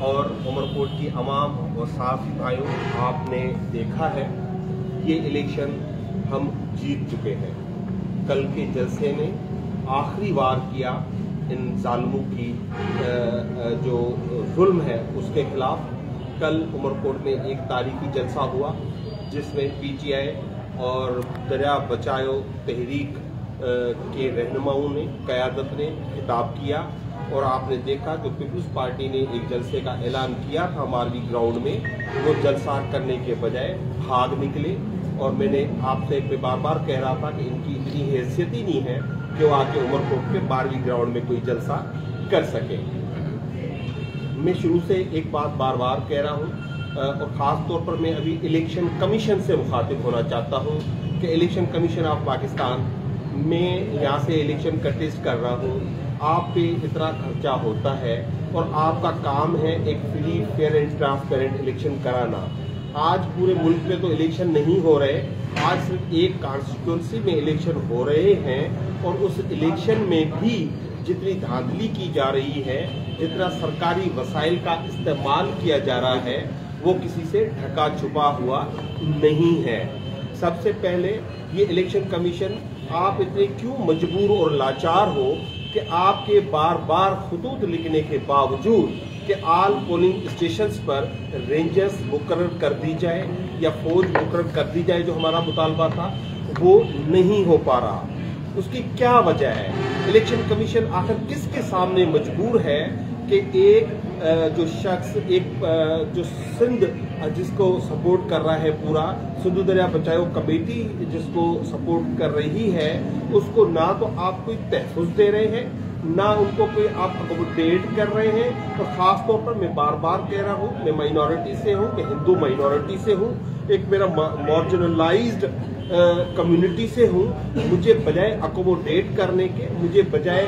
और उमरकोट की आवाम और साथी भाइयों, आपने देखा है ये इलेक्शन हम जीत चुके हैं। कल के जलसे ने आखिरी वार किया इन जालिमों की जो जुल्म है उसके खिलाफ। कल उमरकोट में एक तारीखी जलसा हुआ जिसमें पीटीआई और दरिया बचाओ तहरीक के रहनुमाओं ने, क़यादत ने खिताब किया और आपने देखा कि पीपल्स पार्टी ने एक जलसे का ऐलान किया था मालवी ग्राउंड में, वो जलसा करने के बजाय भाग निकले। और मैंने आपसे बार बार कह रहा था कि इनकी इतनी हैसियत ही नहीं है कि वो आके उमरकोट के मालवी ग्राउंड में कोई जलसा कर सके। मैं शुरू से एक बात बार बार कह रहा हूँ और ख़ास तौर पर मैं अभी इलेक्शन कमीशन से मुखातिब होना चाहता हूँ कि इलेक्शन कमीशन ऑफ पाकिस्तान, मैं यहाँ से इलेक्शन का टेस्ट कर रहा हूँ। आप पे इतना खर्चा होता है और आपका काम है एक free, fair and transparent election कराना। आज पूरे मुल्क में तो इलेक्शन नहीं हो रहे, आज सिर्फ एक कॉन्स्टिट्यूंसी में इलेक्शन हो रहे हैं और उस इलेक्शन में भी जितनी धांधली की जा रही है, जितना सरकारी वसाइल का इस्तेमाल किया जा रहा है, वो किसी से ढका छुपा हुआ नहीं है। सबसे पहले ये इलेक्शन कमीशन, आप इतने क्यों मजबूर और लाचार हो कि आपके बार बार खुतूत लिखने के बावजूद कि आल पोलिंग स्टेशंस पर रेंजर्स मुकर्रर कर दी जाए या फौज मुकर्रर कर दी जाए, जो हमारा मुतालबा था, वो नहीं हो पा रहा। उसकी क्या वजह है? इलेक्शन कमीशन आखिर किसके सामने मजबूर है कि एक जो शख्स, एक जो सिंध जिसको सपोर्ट कर रहा है, पूरा सिंध दरिया बचाओ कमेटी जिसको सपोर्ट कर रही है, उसको ना तो आप कोई तहफ़्फ़ुज़ दे रहे हैं, ना उनको कोई आप अकोमोडेट कर रहे हैं। और ख़ास तौर पर मैं बार बार कह रहा हूँ, मैं माइनॉरिटी से हूँ, मैं हिंदू माइनॉरिटी से हूँ, एक मेरा मार्जिनलाइज्ड कम्युनिटी से हूँ। मुझे बजाय अकोमोडेट करने के, मुझे बजाय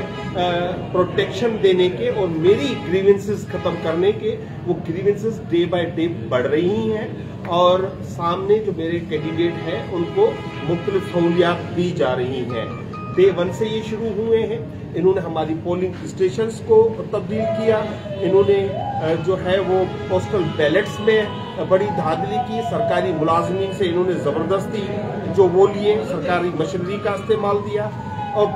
प्रोटेक्शन देने के और मेरी ग्रीवेंसेस खत्म करने के, वो ग्रीवेंसेस डे बाय डे बढ़ रही हैं और सामने जो मेरे कैंडिडेट हैं उनको मुख्तलिफ सहूलियात दी जा रही हैं। डे 1 से ये शुरू हुए हैं। इन्होंने हमारी पोलिंग स्टेशंस को तब्दील किया, इन्होंने जो है वो पोस्टल बैलेट्स में बड़ी धांधली की, सरकारी मुलाजमीन से इन्होंने ज़बरदस्ती जो वो लिए, सरकारी मशीनरी का इस्तेमाल दिया और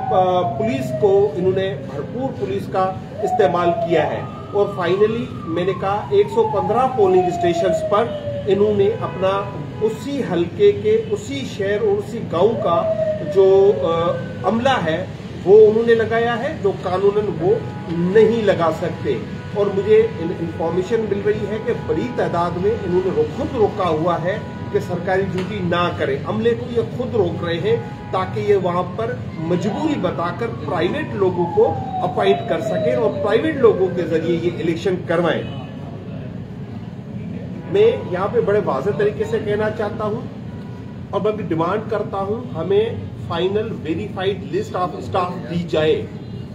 पुलिस को इन्होंने भरपूर पुलिस का इस्तेमाल किया है। और फाइनली मैंने कहा 115 पोलिंग स्टेशंस पर इन्होंने अपना उसी हल्के के, उसी शहर और उसी गांव का जो अमला है वो उन्होंने लगाया है, जो कानूनन वो नहीं लगा सकते। और मुझे इंफॉर्मेशन मिल रही है कि बड़ी तादाद में इन्होंने खुद रोका हुआ है कि सरकारी ड्यूटी ना करें। अमले को ये खुद रोक रहे हैं ताकि ये वहां पर मजबूरी बताकर प्राइवेट लोगों को अपॉइंट कर सके और प्राइवेट लोगों के जरिए ये इलेक्शन करवाएं। मैं यहाँ पे बड़े वाज़ेह तरीके से कहना चाहता हूँ और मैं भी डिमांड करता हूँ, हमें final verified list of staff दी जाए।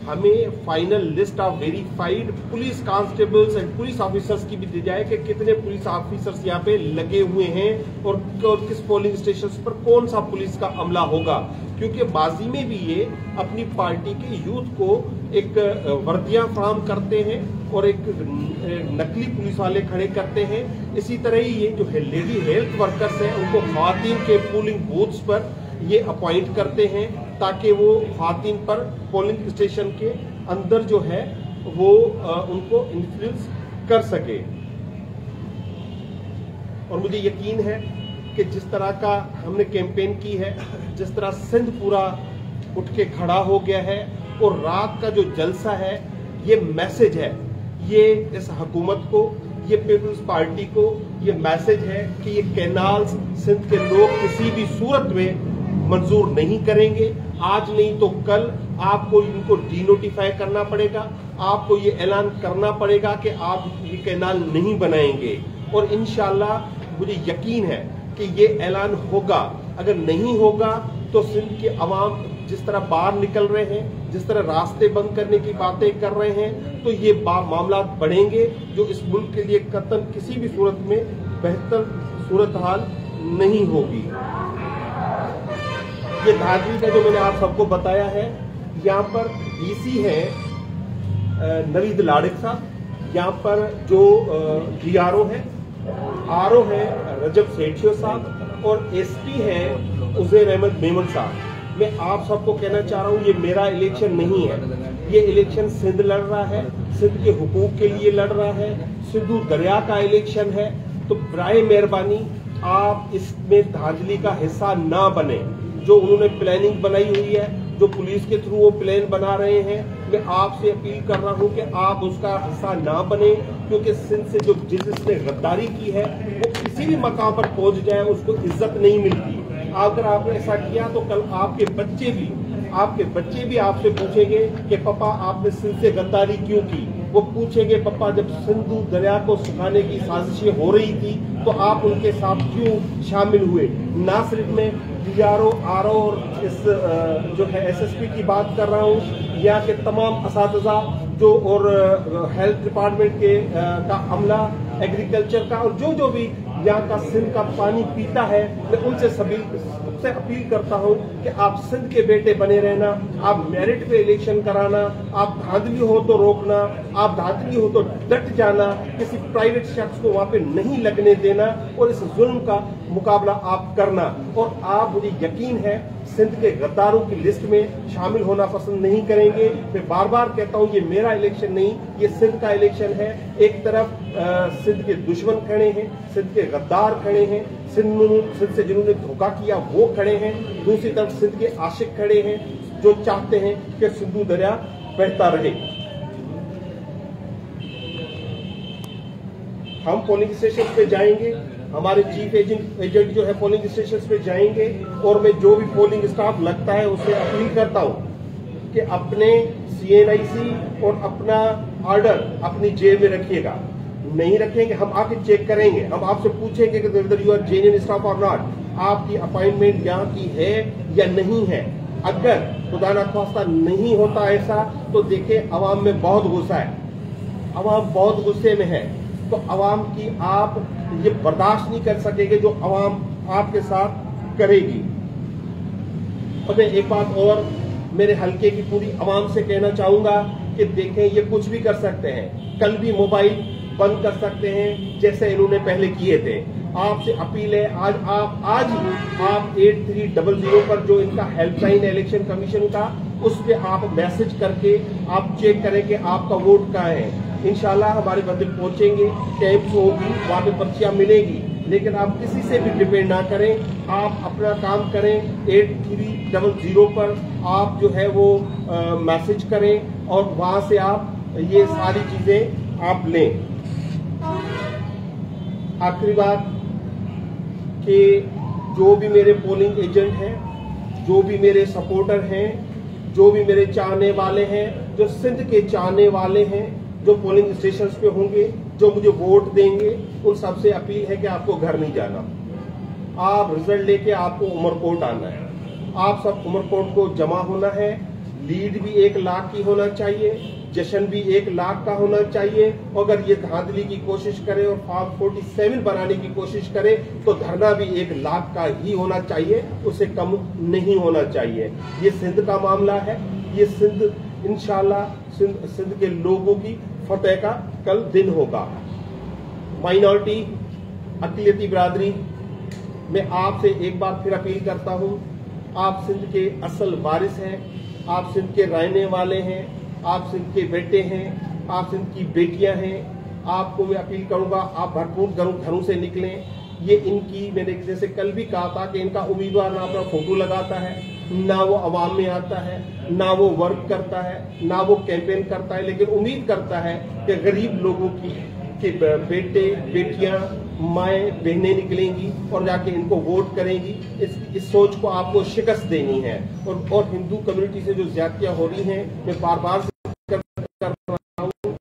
हमें final list of verified police constables and police officers की भी दी जाए कि कितने पुलिस ऑफिसर्स यहाँ पे लगे हुए हैं और किस पोलिंग स्टेशन पर कौन सा पुलिस का अमला होगा। क्योंकि माजी में भी ये अपनी पार्टी के यूथ को एक वर्दियां फराहम करते हैं और एक नकली पुलिस वाले खड़े करते हैं। इसी तरह ही ये जो है लेडी हेल्थ वर्कर्स हैं, उनको ख़वातीन के पोलिंग बूथ्स पर ये अपॉइंट करते हैं ताकि वो ख़वातीन पर पोलिंग स्टेशन के अंदर जो है वो उनको इन्फ्लुएंस कर सके। और मुझे यकीन है कि जिस तरह का हमने कैंपेन की है, जिस तरह सिंध पूरा उठ के खड़ा हो गया है और रात का जो जलसा है, ये मैसेज है, ये इस हुकूमत को, ये पीपल्स पार्टी को ये मैसेज है कि ये कैनाल्स सिंध के लोग किसी भी सूरत में मंजूर नहीं करेंगे। आज नहीं तो कल आपको इनको डीनोटिफाई करना पड़ेगा, आपको ये ऐलान करना पड़ेगा कि आप ये कैनाल नहीं बनाएंगे। और इंशाअल्लाह मुझे यकीन है कि ये ऐलान होगा। अगर नहीं होगा तो सिंध के अवाम जिस तरह बाहर निकल रहे हैं, जिस तरह रास्ते बंद करने की बातें कर रहे हैं, तो ये मामला बढ़ेंगे जो इस मुल्क के लिए कतई किसी भी सूरत में बेहतर सूरत हाल नहीं होगी। ये धांधली का जो मैंने आप सबको बताया है, यहाँ पर डीसी है नवीद लाड़िक साहब, यहाँ पर जो DRO है, RO है रजब सेठियो साहब और SP है उज़ैर अहमद मेमन साहब। मैं आप सबको कहना चाह रहा हूँ, ये मेरा इलेक्शन नहीं है, ये इलेक्शन सिंध लड़ रहा है, सिंध के हुकूक के लिए लड़ रहा है, सिंधु दरिया का इलेक्शन है। तो बराए मेहरबानी आप इसमें धांधली का हिस्सा ना बने। जो उन्होंने प्लानिंग बनाई हुई है, जो पुलिस के थ्रू वो प्लान बना रहे हैं, मैं आपसे अपील कर रहा हूं कि आप उसका हिस्सा ना बने, क्योंकि सिंध से जो जिसने गद्दारी की है वो किसी भी मकाम पर पहुंच जाए उसको इज्जत नहीं मिलती। अगर आपने ऐसा किया तो कल आपके बच्चे भी आपसे पूछेंगे कि पापा आपने सिंध से गद्दारी क्यों की। वो पूछेंगे पापा जब सिंधु दरिया को सुखाने की साजिशें हो रही थी तो आप उनके साथ क्यों शामिल हुए। ना सिर्फ मैं DRO, RO और इस जो है SSP की बात कर रहा हूँ, यहाँ के तमाम असातिज़ा जो और हेल्थ डिपार्टमेंट के का अमला, एग्रीकल्चर का और जो भी यहाँ का सिंध का पानी पीता है, मैं उनसे सबसे अपील करता हूँ कि आप सिंध के बेटे बने रहना, आप मेरिट पे इलेक्शन कराना, आप धांधली हो तो रोकना, आप धांधली हो तो डट जाना, किसी प्राइवेट शख्स को वहां पे नहीं लगने देना और इस जुल्म का मुकाबला आप करना। और आप, मुझे यकीन है, सिंध के गद्दारों की लिस्ट में शामिल होना पसंद नहीं करेंगे। मैं बार बार कहता हूं, ये मेरा इलेक्शन नहीं, ये सिंध का इलेक्शन है। एक तरफ सिंध के दुश्मन खड़े हैं, सिंध के गद्दार खड़े हैं, सिंध से जिन्होंने धोखा किया वो खड़े हैं, दूसरी तरफ सिंध के आशिक खड़े हैं जो चाहते हैं कि सिंधु दरिया बहता रहे। हम पोलिंग स्टेशन पे जाएंगे, हमारे चीफ एजेंट जो है पोलिंग स्टेशन पे जाएंगे और मैं जो भी पोलिंग स्टाफ लगता है उससे अपील करता हूं कि अपने CNIC और अपना ऑर्डर अपनी जेब में रखिएगा। नहीं रखेंगे हम आके चेक करेंगे, हम आपसे पूछेंगे कि whether you are genuine staff और नॉट, आपकी अपॉइंटमेंट यहाँ की है या नहीं है। अगर खुदा ना ख्वास्ता नहीं होता ऐसा तो देखिए अवाम में बहुत गुस्सा है, अवाम बहुत गुस्से में है, तो अवाम की आप ये बर्दाश्त नहीं कर सकेंगे जो अवाम आपके साथ करेगी। और मैं एक बात और मेरे हलके की पूरी अवाम से कहना चाहूंगा कि देखें ये कुछ भी कर सकते हैं, कल भी मोबाइल बंद कर सकते हैं जैसे इन्होंने पहले किए थे। आपसे अपील है, आज आप 8300 पर जो इनका हेल्पलाइन इलेक्शन कमीशन का, उस पे आप मैसेज करके आप चेक करें कि आपका वोट कहाँ है। इंशाल्लाह हमारे बंदे पहुंचेंगे, कैंप्स होगी, वहां पे पर्चियां मिलेगी, लेकिन आप किसी से भी डिपेंड ना करें, आप अपना काम करें। 8300 पर आप जो है वो मैसेज करें और वहां से आप ये सारी चीजें आप लें। आखिरी बात कि जो भी मेरे पोलिंग एजेंट हैं, जो भी मेरे सपोर्टर हैं, जो भी मेरे चाहने वाले हैं, जो सिंध के चाहने वाले हैं, जो पोलिंग स्टेशंस पे होंगे, जो मुझे वोट देंगे, उन सबसे अपील है कि आपको घर नहीं जाना, आप रिजल्ट लेके आपको उमरकोट आना है। आप सब उमरकोट को जमा होना है। लीड भी 1 लाख की होना चाहिए, जश्न भी 1 लाख का होना चाहिए। अगर ये धांधली की कोशिश करे और फॉर्म 47 बनाने की कोशिश करे तो धरना भी 1 लाख का ही होना चाहिए, उससे कम नहीं होना चाहिए। ये सिंध का मामला है, ये सिंध इंशाल्लाह सिंध के लोगों की फतेह का कल दिन होगा। माइनॉरिटी, अक़लियती बिरादरी, मैं आपसे एक बार फिर अपील करता हूं, आप सिंध के असल वारिस हैं, आप सिंध के रहने वाले हैं, आप सिंध के बेटे हैं, आप सिंध की बेटियां हैं। आपको मैं अपील करूंगा आप भरपूर घरों से निकलें। ये इनकी, मैंने जैसे कल भी कहा था कि इनका उम्मीदवार ना अपना फोटो लगाता है, ना वो अवाम में आता है, ना वो वर्क करता है, ना वो कैंपेन करता है, लेकिन उम्मीद करता है कि गरीब लोगों की के बेटे बेटियां माएँ बहनें निकलेंगी और जाके इनको वोट करेंगी। इस सोच को आपको शिकस्त देनी है। और हिंदू कम्युनिटी से जो ज्यादतियां हो रही हैं, मैं बार बार कर रहा हूँ,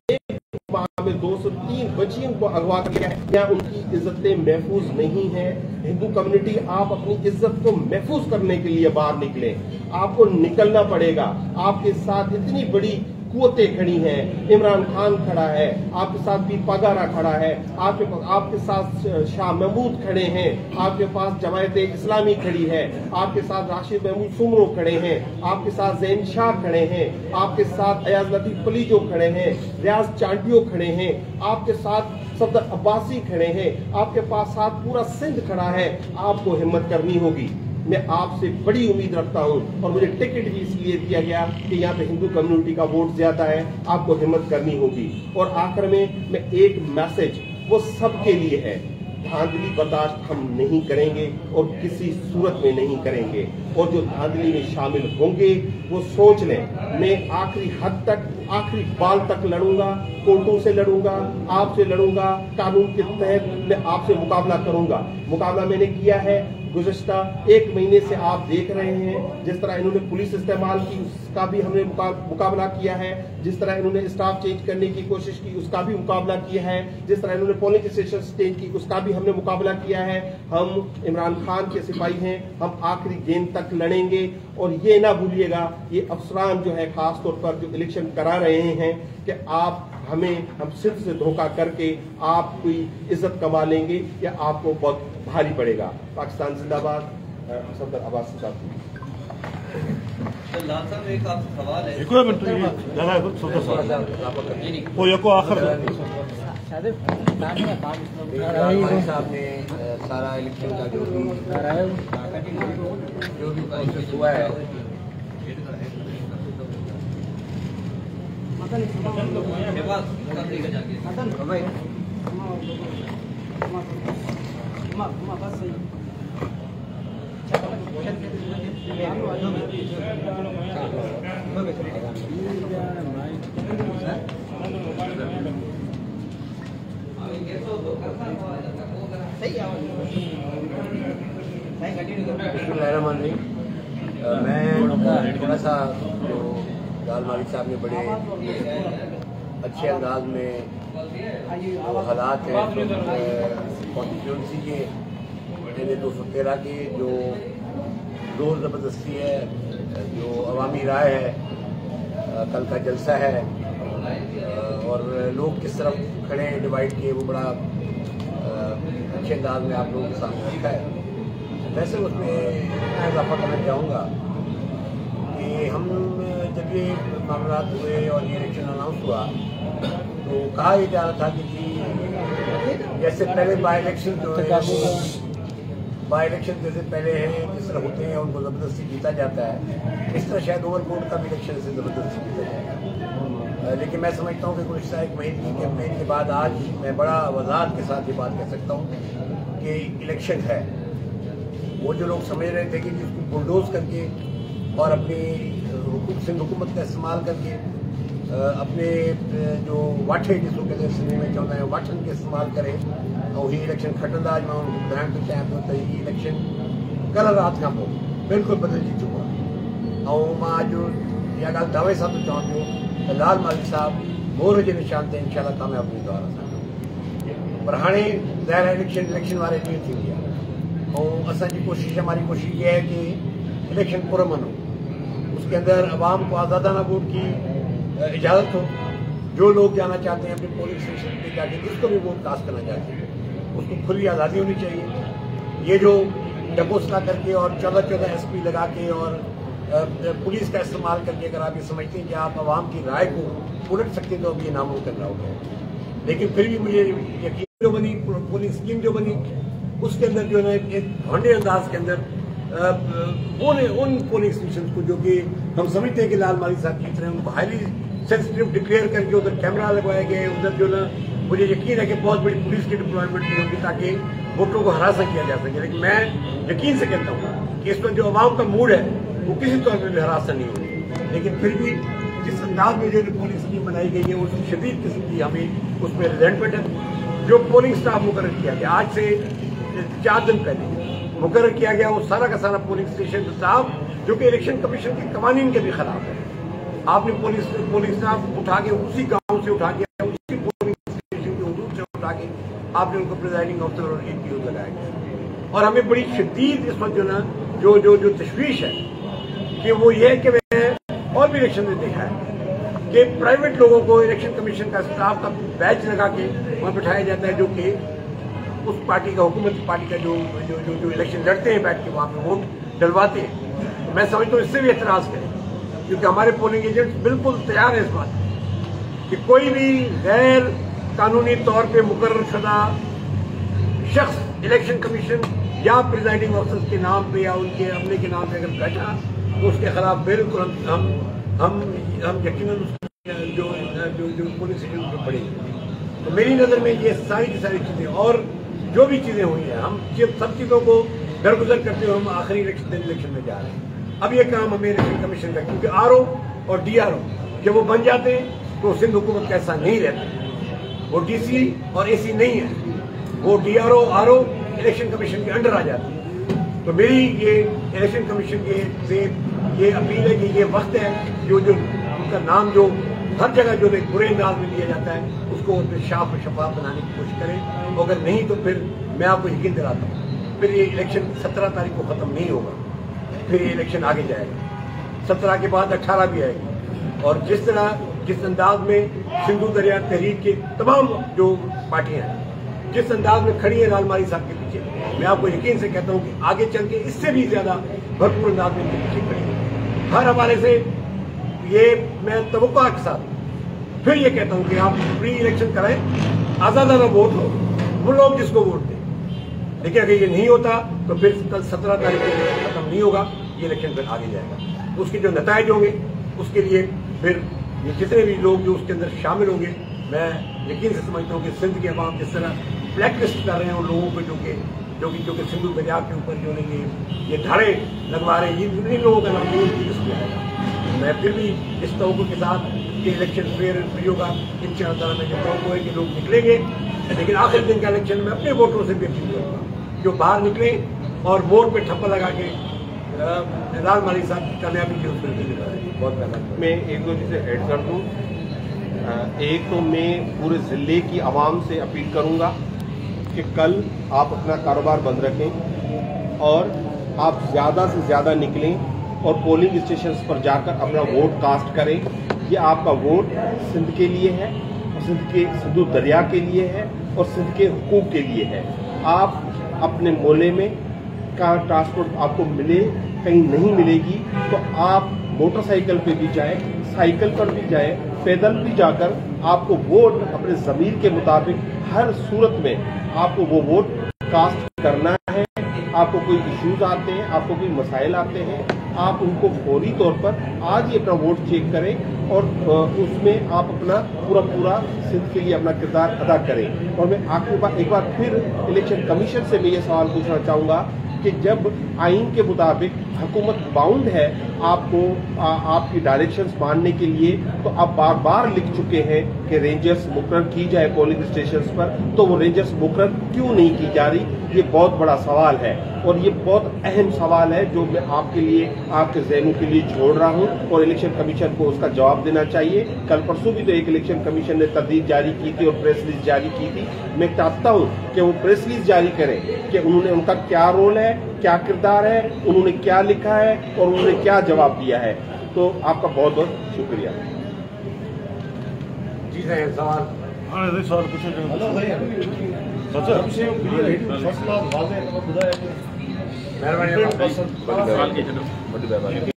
एक माह में 203 बच्चियों को अगवा किया है, क्या उनकी इज्जतें महफूज नहीं है। हिंदू कम्युनिटी, आप अपनी इज्जत को महफूज करने के लिए बाहर निकले, आपको निकलना पड़ेगा। आपके साथ इतनी बड़ी कुव्वतें खड़ी हैं, इमरान खान खड़ा है, आपके साथ पीर पगारा खड़ा है, आपके साथ शाह महमूद खड़े हैं, आपके पास जमायत इस्लामी खड़ी है, आपके साथ राशिद महमूद सुमरो खड़े हैं, आपके साथ जैन शाह खड़े हैं, आपके साथ अयाज लतीफ पलीजो खड़े हैं, रियाज चांटियो खड़े हैं, आपके साथ सफदर अब्बासी खड़े हैं, आपके पास साथ पूरा सिंध खड़ा है। आपको हिम्मत करनी होगी। मैं आपसे बड़ी उम्मीद रखता हूं और मुझे टिकट भी इसलिए दिया गया कि यहाँ पे हिंदू कम्युनिटी का वोट ज्यादा है। आपको हिम्मत करनी होगी। और आखिर में मैं एक मैसेज वो सबके लिए है, धांधली बर्दाश्त हम नहीं करेंगे और किसी सूरत में नहीं करेंगे। और जो धांधली में शामिल होंगे वो सोच लें, मैं आखिरी हद तक, आखिरी बाल तक लड़ूंगा, कोर्टों से लड़ूंगा, आपसे लड़ूंगा, कानून के तहत मैं आपसे मुकाबला करूंगा। मुकाबला मैंने किया है। गुज़श्ता 1 महीने से आप देख रहे हैं जिस तरह इन्होंने पुलिस इस्तेमाल की उसका भी हमने मुकाबला किया है, जिस तरह इन्होंने स्टाफ चेंज करने की कोशिश की उसका भी मुकाबला किया है, जिस तरह इन्होंने पोलिंग स्टेशन चेंज की उसका भी हमने मुकाबला किया है। हम इमरान खान के सिपाही हैं, हम आखिरी गेंद तक लड़ेंगे। और ये ना भूलिएगा, ये अफसरान जो है खास तौर पर जो इलेक्शन करा रहे हैं कि हम सिर्फ से धोखा करके आप कोई इज्जत कमा लेंगे या आपको बहुत भारी पड़ेगा। पाकिस्तान जिंदाबाद। सफदर अब्बासी साहब। तो लाल साहब एक आपसे सवाल है। साहब ने सारा इलेक्शन का जो भी प्रोसेस हुआ है, मैं थोड़ा सा जो लाल मालिक साहब ने बड़े अच्छे अंदाज में जो हालात हैं कॉन्स्टिट्यूंसी के मैंने 213 की जो जोर ज़बरदस्ती है, जो अवामी राय है, कल का जलसा है और लोग किस तरफ खड़े हैं डिवाइड के, वो बड़ा अच्छे अंदाज में आप लोगों के सामने रखा है। वैसे उसमें मैं इजाफा करना चाहूँगा कि हम जब ये मामला हुए और ये इलेक्शन अनाउंस हुआ तो कहा ही जा रहा था कि जी जैसे पहले बाई इलेक्शन जो है, बाई इलेक्शन जैसे पहले हैं जिस तरह होते हैं उनको ज़बरदस्ती जीता जाता है, इस तरह शायद ओवरकोट का भी इलेक्शन से ज़बरदस्ती जीता जाएगा। लेकिन मैं समझता हूँ कि गुज़श्ता 1 महीने की कैंपेन के बाद आज मैं बड़ा वज़ाहत के साथ ये बात कह सकता हूँ कि इलेक्शन है। वो जो लोग समझ रहे थे कि जिसको बुलडोज करके और अपनी सिंध हुकूमत का इस्तेमाल करके अपने जो वाठे जिसको कहते हैं सिंधी में चवंदा आहियूं वाठन के इस्तेमाल करें और ही इलेक्शन खटंदा। मां ॿुधाइण थो चाहियां पियो त हीउ इलेक्शन कल्ह राति खां पोइ बिल्कुलु बदिलजी चुको आहे। ऐं मां अॼु इहा ॻाल्हि दावे सां थो चवां पियो त लाल मालिक साहब मोर जे निशान ते इंशाल्लाह कामयाबु थींदो आहे। पर हाणे ज़ाहिर इलेक्शन वारे ॾींहुं थींदी आहे और असांजी कोशिश, हमारी कोशिश ये है कि इलेक्शन पुरअमन हो, उसके अंदर अवाम को आज़ादाना वोट की इजाज़त हो। जो लोग जाना चाहते हैं अपने पोलिंग स्टेशन पे जाके जिसको भी वोट कास्ट करना चाहते हैं उसको खुली आज़ादी होनी चाहिए। ये जो डपोसला करके और 14 SP लगा के और पुलिस का इस्तेमाल करके अगर आप ये समझते हैं कि आप अवाम की राय को उलट सकते हैं तो अब ये नामुमकिन रहा होगा। लेकिन फिर भी मुझे यकीन जो बनी, पोलिंग स्कीम जो बनी उसके अंदर जो है एक भांडे अंदाज के अंदर उन पोलिंग स्टेशन को जो कि हम समझते हैं कि लाल मालिक साहब की तरह उनको हाईली सेंसिटिव डिक्लेयर करके उधर कैमरा लगवाए गए, उधर जो ना मुझे यकीन है कि बहुत बड़ी पुलिस की डिप्लॉयमेंट की होगी ताकि वोटरों को हरासा किया जा सके। लेकिन मैं यकीन से कहता हूँ कि इसमें जो अवाम का मूड है वो किसी तौर पर भी हरासा नहीं होगी। लेकिन फिर भी जिस अंदाज में जो पोलिंग स्कीम बनाई गई है उसकी शदीद किस्म की हमें उसमें रिजेंटमेंट है। जो पोलिंग स्टाफ मुकर्रर किया गया आज से 4 दिन पहले मुकर्रर किया गया वो सारा का सारा पोलिंग स्टेशन स्टाफ जो कि इलेक्शन कमीशन के कवानीन के भी खिलाफ है। आपने पोलिंग स्टाफ उठा के उसी गांव से उठा के उसी पोलिंग स्टेशन के हदूद से उठा के आपने उनको प्रिजाइडिंग ऑफिसर और APO लगाया गया। और हमें बड़ी शदीद इस वक्त जो ना जो तशवीश है कि वो ये है कि मैंने और भी इलेक्शन में देखा है कि प्राइवेट लोगों को इलेक्शन कमीशन का स्टाफ का बैच लगा के वहाँ बिठाया जाता है, जो कि उस पार्टी का, हुकूमत पार्टी का जो जो जो, जो इलेक्शन लड़ते हैं बैठ के वहाँ पे वोट डलवाते हैं। तो मैं समझता हूँ इससे भी एतराज़ करें, क्योंकि हमारे पोलिंग एजेंट्स बिल्कुल तैयार है इस बात कि कोई भी गैर कानूनी तौर पे मुकर्रर शुदा शख्स इलेक्शन कमीशन या प्रिजाइडिंग ऑफिसर्स के नाम पे या उनके अमले के नाम पे अगर बैठा तो उसके खिलाफ बिल्कुल हम यकीनन जो जो जो पुलिस स्टेशन पे पड़ेगी। तो मेरी नज़र में ये सारी की सारी चीज़ें और जो भी चीज़ें हुई हैं, हम सब चीज़ों को दरगुजर करते हुए हम आखिरी इलेक्शन में जा रहे हैं। अब ये काम हमें इलेक्शन कमीशन का, क्योंकि आरओ और डीआरओ जब वो बन जाते हैं तो सिंध हुकूमत का ऐसा नहीं रहता, वो डीसी और एसी नहीं है, वो डीआरओ आरओ इलेक्शन कमीशन के अंडर आ जाते हैं। तो मेरी ये इलेक्शन कमीशन के से ये अपील है कि ये वक्त है जो उनका नाम जो हर जगह जो एक बुरे अंदाज में लिया जाता है उसको साफ और शफाफ बनाने की कोशिश करें। अगर नहीं तो फिर मैं आपको यकीन दिलाता हूँ फिर ये इलेक्शन 17 तारीख को खत्म नहीं होगा, फिर ये इलेक्शन आगे जाएगा, 17 के बाद 18 भी आएगी। और जिस अंदाज में सिंधु दरिया तहरीक के तमाम जो पार्टियां हैं जिस अंदाज में खड़ी है लालमारी साहब के पीछे, मैं आपको यकीन से कहता हूं कि आगे चल के इससे भी ज्यादा भरपूर अंदाज में इनके पीछे खड़ी है। हर हवाले से ये मैं तवक्को के साथ फिर ये कहता हूं कि आप प्री इलेक्शन कराएं, आजादाना वोट हो, वो लोग जिसको वोट दें। लेकिन अगर ये नहीं होता तो फिर कल 17 तारीख को खत्म नहीं होगा, ये इलेक्शन फिर आगे जाएगा। उसके जो नताइज होंगे उसके लिए फिर ये जितने भी लोग जो उसके अंदर शामिल होंगे, मैं यकीन से समझता हूँ कि सिंध के अवाम जिस तरह ब्लैकलिस्ट कर रहे हैं उन लोगों को जो कि सिंधु दरिया के ऊपर जो ये धाड़े लगवा रहे हैं, इन लोगों का नाम नहीं लिस्ट में आएगा। मैं फिर भी इस तवक्को के साथ कि इलेक्शन फेयर एंड फ्री होगा, इंशाअल्लाह मैं कहता हूँ कि लोग निकलेंगे। लेकिन आखिरी दिन का इलेक्शन में अपने वोटरों से भी अपील करूँगा जो बाहर निकले और वोट पे ठप्पा लगा के लालमारी साहब की कामयाबी की उसमें बहुत पहला मैं एक दो चीज़ें ऐड कर दूँ। एक तो मैं पूरे ज़िले की आवाम से अपील करूँगा कि कल आप अपना कारोबार बंद रखें और आप ज़्यादा से ज़्यादा निकलें और पोलिंग स्टेशंस पर जाकर अपना वोट कास्ट करें। ये आपका वोट सिंध के लिए है, सिंधु दरिया के लिए है और सिंध के हुकूक के लिए है। आप अपने मोहल्ले में का ट्रांसपोर्ट आपको मिले, कहीं नहीं मिलेगी तो आप मोटरसाइकिल पे भी जाए, साइकिल पर भी जाए, पैदल भी जाकर आपको वोट अपने ज़मीर के मुताबिक हर सूरत में आपको वो वोट कास्ट करना है। आपको कोई इश्यूज आते हैं, आपको कोई मसाइल आते हैं, आप उनको फौरी तौर पर आज ही अपना वोट चेक करें और उसमें आप अपना पूरा सिंध के लिए अपना किरदार अदा करें। और मैं आखिरी बार एक बार फिर इलेक्शन कमीशन से मैं ये सवाल पूछना चाहूँगा कि जब आइन के मुताबिक हुकूमत बाउंड है आपको आपकी डायरेक्शंस मानने के लिए, तो आप बार बार लिख चुके हैं कि रेंजर्स मुकर्रर की जाए पोलिंग स्टेशंस पर, तो वो रेंजर्स मुकर्रर क्यों नहीं की जा रही? ये बहुत बड़ा सवाल है और ये बहुत अहम सवाल है जो मैं आपके लिए, आपके ज़हनों के लिए छोड़ रहा हूं और इलेक्शन कमीशन को उसका जवाब देना चाहिए। कल परसों भी तो एक इलेक्शन कमीशन ने तरदीद जारी की थी और प्रेस रिलीज जारी की थी। मैं चाहता हूं कि वो प्रेस रिलीज जारी करें कि उन्होंने, उनका क्या रोल है, क्या किरदार है, उन्होंने क्या लिखा है और उन्होंने क्या जवाब दिया है। तो आपका बहुत बहुत शुक्रिया। जी सवाल सवाल कुछ मेहरबानी।